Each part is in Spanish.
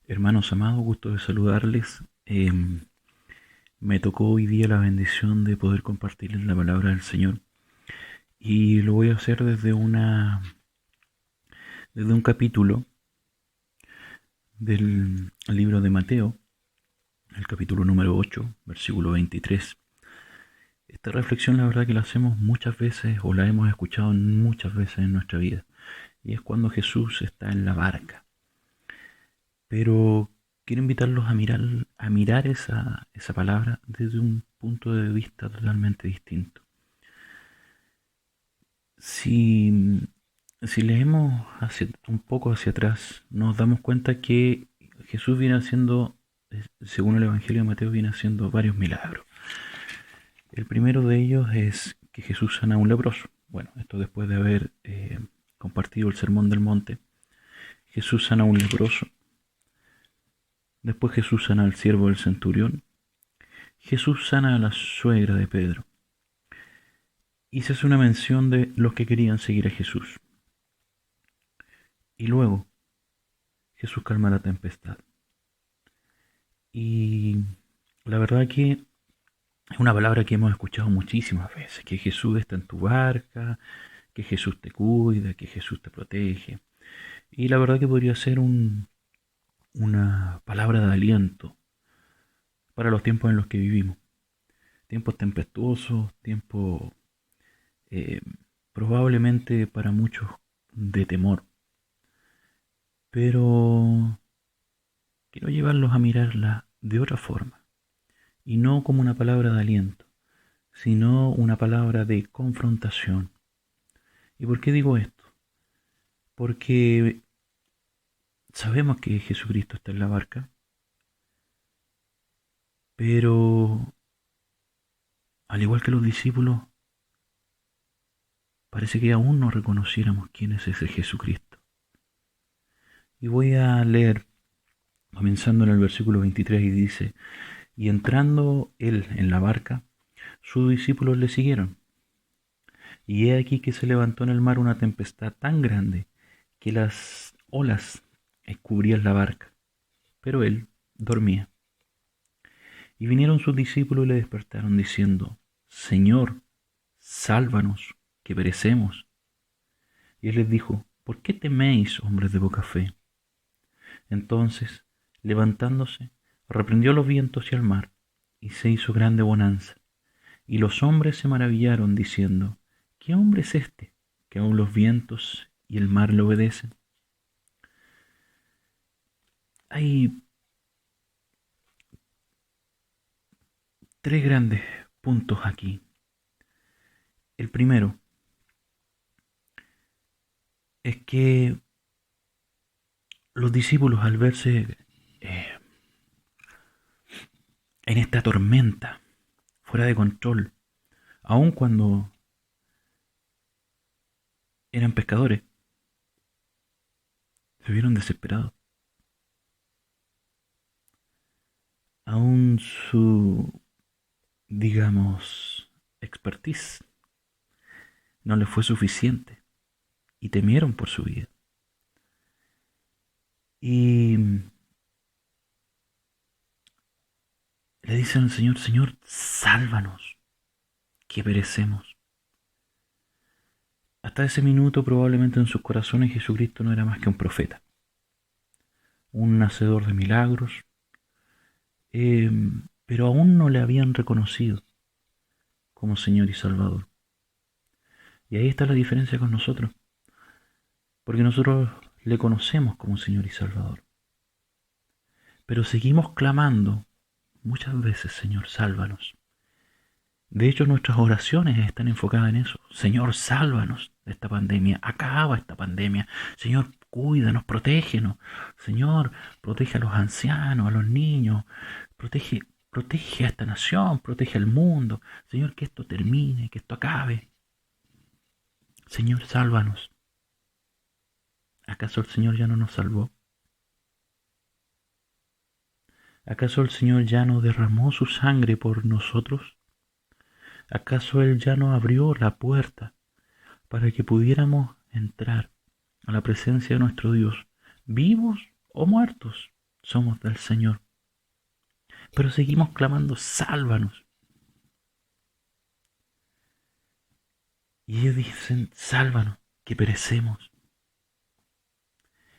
Hermanos amados, gusto de saludarles. Me tocó hoy día la bendición de poder compartirles la palabra del Señor y lo voy a hacer desde un capítulo del libro de Mateo, el capítulo número 8, versículo 23. Esta reflexión la verdad que la hacemos muchas veces o la hemos escuchado muchas veces en nuestra vida y es cuando Jesús está en la barca. Pero quiero invitarlos a mirar esa palabra desde un punto de vista totalmente distinto. Si, si leemos un poco hacia atrás, nos damos cuenta que Jesús viene haciendo, según el Evangelio de Mateo, viene haciendo varios milagros. El primero de ellos es que Jesús sana a un leproso. Bueno, esto después de haber compartido el Sermón del Monte. Jesús sana a un leproso. Después Jesús sana al siervo del centurión. Jesús sana a la suegra de Pedro. Y se hace una mención de los que querían seguir a Jesús. Y luego Jesús calma la tempestad. Y la verdad que es una palabra que hemos escuchado muchísimas veces, que Jesús está en tu barca, que Jesús te cuida, que Jesús te protege. Y la verdad que podría ser una palabra de aliento para los tiempos en los que vivimos. Tiempos tempestuosos, tiempos eh, probablemente para muchos de temor. Pero quiero llevarlos a mirarla de otra forma. Y no como una palabra de aliento, sino una palabra de confrontación. ¿Y por qué digo esto? Porque sabemos que Jesucristo está en la barca, pero al igual que los discípulos, parece que aún no reconociéramos quién es ese Jesucristo. Y voy a leer, comenzando en el versículo 23, y dice, y entrando él en la barca, sus discípulos le siguieron. Y he aquí que se levantó en el mar una tempestad tan grande que las olas cubrían la barca, pero él dormía. Y vinieron sus discípulos y le despertaron diciendo, Señor, sálvanos, que perecemos. Y él les dijo, ¿por qué teméis, hombres de poca fe? Entonces, levantándose, reprendió los vientos y al mar, y se hizo grande bonanza. Y los hombres se maravillaron, diciendo, ¿qué hombre es este, que aun los vientos y el mar le obedecen? Hay tres grandes puntos aquí. El primero es que los discípulos al verse eh, en esta tormenta, fuera de control, aun cuando eran pescadores, se vieron desesperados. Aun su, digamos, expertise no les fue suficiente y temieron por su vida. Y le dicen al Señor, Señor, sálvanos, que perecemos. Hasta ese minuto probablemente en sus corazones Jesucristo no era más que un profeta, un hacedor de milagros, eh, pero aún no le habían reconocido como Señor y Salvador. Y ahí está la diferencia con nosotros, porque nosotros le conocemos como Señor y Salvador, pero seguimos clamando muchas veces, Señor, sálvanos. De hecho, nuestras oraciones están enfocadas en eso. Señor, sálvanos de esta pandemia. Acaba esta pandemia. Señor, cuídanos, protégenos. Señor, protege a los ancianos, a los niños. Protege a esta nación, protege al mundo. Señor, que esto termine, que esto acabe. Señor, sálvanos. ¿Acaso el Señor ya no nos salvó? ¿Acaso el Señor ya no derramó su sangre por nosotros? ¿Acaso Él ya no abrió la puerta para que pudiéramos entrar a la presencia de nuestro Dios, vivos o muertos? somos del Señor. Pero seguimos clamando, sálvanos. Y ellos dicen, sálvanos, que perecemos.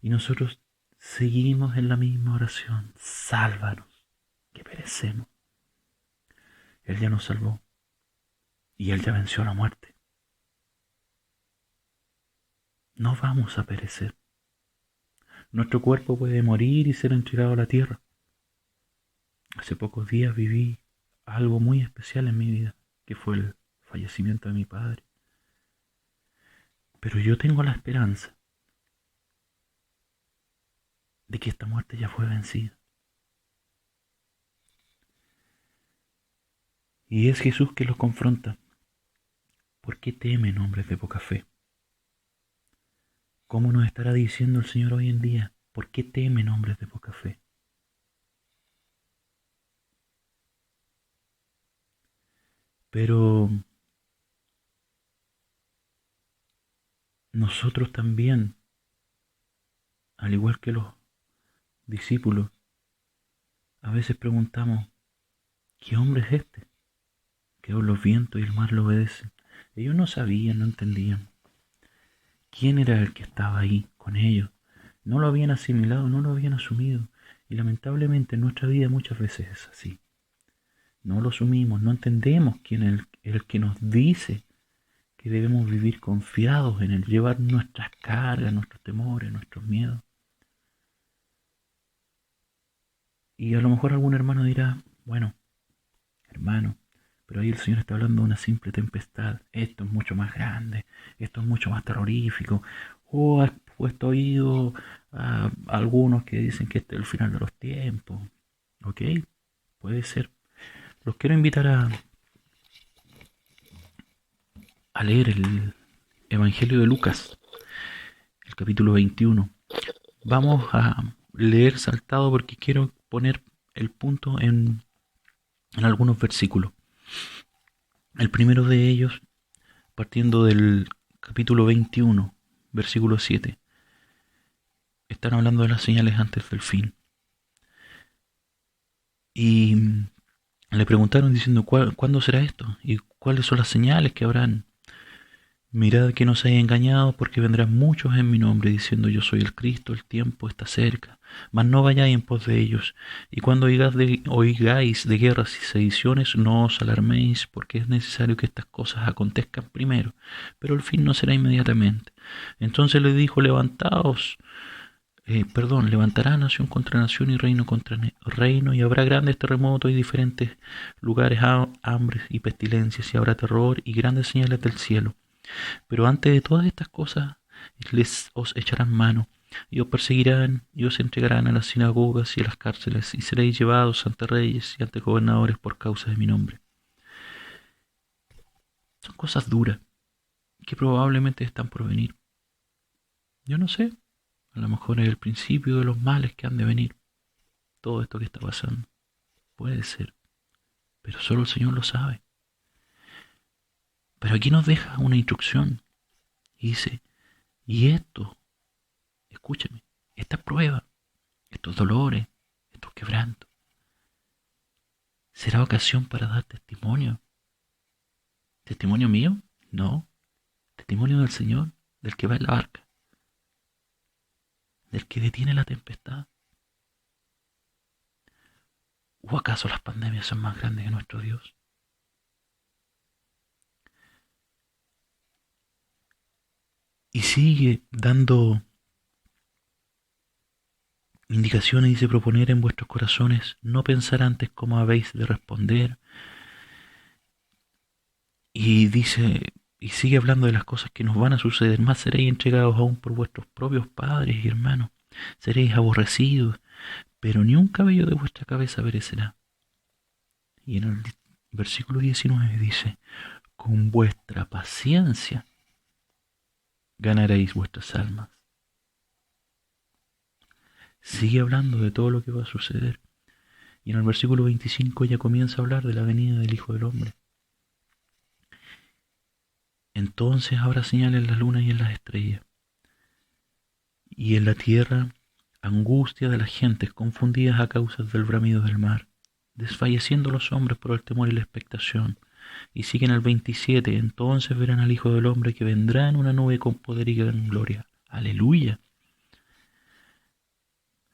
Y nosotros seguimos en la misma oración, sálvanos, que perecemos. Él ya nos salvó y Él ya venció la muerte. No vamos a perecer. Nuestro cuerpo puede morir y ser entregado a la tierra. Hace pocos días viví algo muy especial en mi vida, que fue el fallecimiento de mi padre. Pero yo tengo la esperanza de que esta muerte ya fue vencida. Y es Jesús que los confronta. ¿Por qué temen, hombres de poca fe? ¿Cómo nos estará diciendo el Señor hoy en día? ¿Por qué temen, hombres de poca fe? Pero nosotros también, al igual que los discípulos, a veces preguntamos, ¿qué hombre es este? Que los vientos y el mar lo obedecen. Ellos no sabían, no entendían. ¿Quién era el que estaba ahí con ellos? No lo habían asimilado, no lo habían asumido. Y lamentablemente en nuestra vida muchas veces es así. No lo asumimos, no entendemos quién es el que nos dice que debemos vivir confiados en él, llevar nuestras cargas, nuestros temores, nuestros miedos. Y a lo mejor algún hermano dirá, bueno, hermano, pero ahí el Señor está hablando de una simple tempestad. Esto es mucho más grande, esto es mucho más terrorífico. O has puesto oído a algunos que dicen que este es el final de los tiempos. ¿Ok? Puede ser. Los quiero invitar a leer el Evangelio de Lucas, el capítulo 21. Vamos a leer saltado porque quiero poner el punto en algunos versículos. El primero de ellos, partiendo del capítulo 21, versículo 7. Están hablando de las señales antes del fin. Y le preguntaron diciendo, ¿cuándo será esto? ¿Y cuáles son las señales que habrán? Mirad que no se haya engañado, porque vendrán muchos en mi nombre diciendo yo soy el Cristo, el tiempo está cerca. Mas no vayáis en pos de ellos. Y cuando oigáis de guerras y sediciones, no os alarméis, porque es necesario que estas cosas acontezcan primero, pero el fin no será inmediatamente. Entonces le dijo, levantará nación contra nación y reino contra reino, y habrá grandes terremotos y diferentes lugares, hambres y pestilencias, y habrá terror y grandes señales del cielo. Pero antes de todas estas cosas os echarán mano, y os perseguirán, y os entregarán a las sinagogas y a las cárceles, y seréis llevados ante reyes y ante gobernadores por causa de mi nombre. Son cosas duras, que probablemente están por venir. Yo no sé, a lo mejor es el principio de los males que han de venir. Todo esto que está pasando. Puede ser, pero solo el Señor lo sabe. Pero aquí nos deja una instrucción, y dice, y esto, escúchame, esta prueba, estos dolores, estos quebrantos, será ocasión para dar testimonio. ¿Testimonio mío? No. Testimonio del Señor, del que va en la barca, del que detiene la tempestad. ¿O acaso las pandemias son más grandes que nuestro Dios? Y sigue dando indicaciones, dice, proponer en vuestros corazones, no pensar antes cómo habéis de responder. Y dice, y sigue hablando de las cosas que nos van a suceder, más seréis entregados aún por vuestros propios padres y hermanos, seréis aborrecidos, pero ni un cabello de vuestra cabeza perecerá. Y en el versículo 19 dice, con vuestra paciencia ganaréis vuestras almas. Sigue hablando de todo lo que va a suceder. Y en el versículo 25 ya comienza a hablar de la venida del Hijo del Hombre. Entonces habrá señales en la luna y en las estrellas, y en la tierra angustia de las gentes confundidas a causa del bramido del mar, desfalleciendo los hombres por el temor y la expectación. Y sigue en el 27, entonces verán al Hijo del Hombre que vendrá en una nube con poder y gran gloria. Aleluya.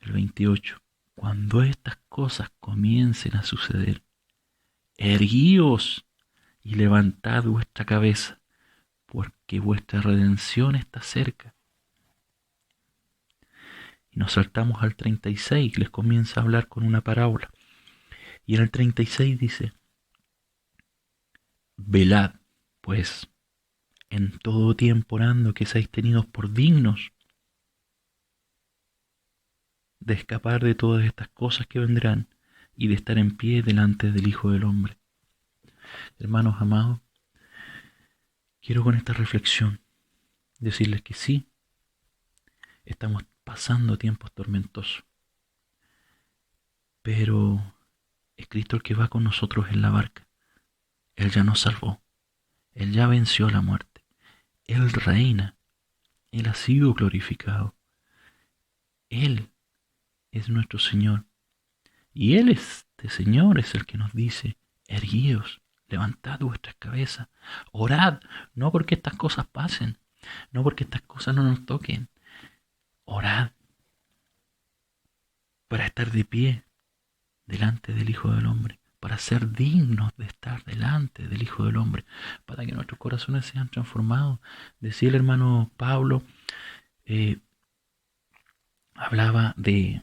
El 28, cuando estas cosas comiencen a suceder, erguíos y levantad vuestra cabeza, porque vuestra redención está cerca. Y nos saltamos al 36, les comienza a hablar con una parábola. Y en el 36 dice, velad, pues, en todo tiempo orando que seáis tenidos por dignos de escapar de todas estas cosas que vendrán y de estar en pie delante del Hijo del Hombre. Hermanos amados, quiero con esta reflexión decirles que sí, estamos pasando tiempos tormentosos, pero es Cristo el que va con nosotros en la barca. Él ya nos salvó, Él ya venció la muerte, Él reina, Él ha sido glorificado, Él es nuestro Señor. Y Él, este Señor, es el que nos dice, erguíos, levantad vuestras cabezas, orad, no porque estas cosas pasen, no porque estas cosas no nos toquen, orad para estar de pie delante del Hijo del Hombre, para ser dignos de estar delante del Hijo del Hombre, para que nuestros corazones sean transformados. Decía el hermano Pablo, hablaba de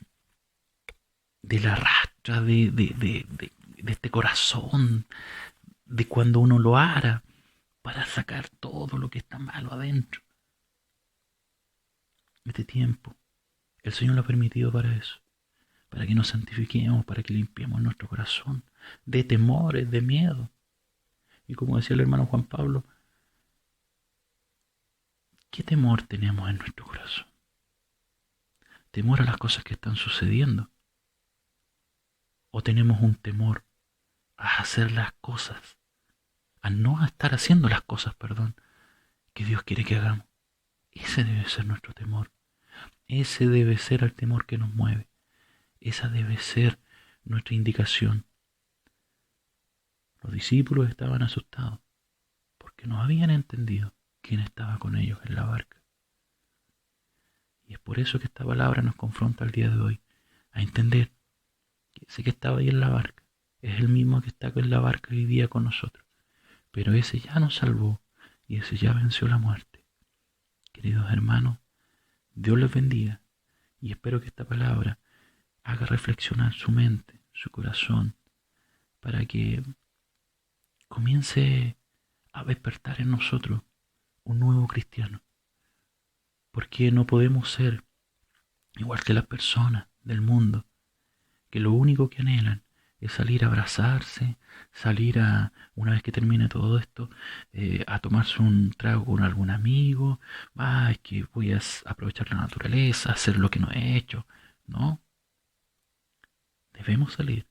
la rastra de este corazón, de cuando uno lo ara para sacar todo lo que está malo adentro. Este tiempo, el Señor lo ha permitido para eso, para que nos santifiquemos, para que limpiemos nuestro corazón de temores, de miedo. Y como decía el hermano Juan Pablo, ¿qué temor tenemos en nuestro corazón? ¿Temor a las cosas que están sucediendo? ¿O tenemos un temor a hacer las cosas, a no estar haciendo las cosas, perdón, que Dios quiere que hagamos? Ese debe ser nuestro temor. Ese debe ser el temor que nos mueve. Esa debe ser nuestra indicación. Los discípulos estaban asustados porque no habían entendido quién estaba con ellos en la barca. Y es por eso que esta palabra nos confronta el día de hoy a entender que ese que estaba ahí en la barca es el mismo que está en la barca hoy día con nosotros. Pero ese ya nos salvó y ese ya venció la muerte. Queridos hermanos, Dios les bendiga y espero que esta palabra haga reflexionar su mente, su corazón, para que comience a despertar en nosotros un nuevo cristiano. Porque no podemos ser igual que las personas del mundo, que lo único que anhelan es salir a abrazarse, salir a, una vez que termine todo esto, a tomarse un trago con algún amigo. Es que voy a aprovechar la naturaleza, hacer lo que no he hecho. No, debemos salir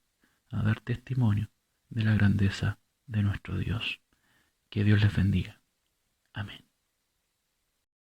a dar testimonio de la grandeza de nuestro Dios. Que Dios les bendiga. Amén.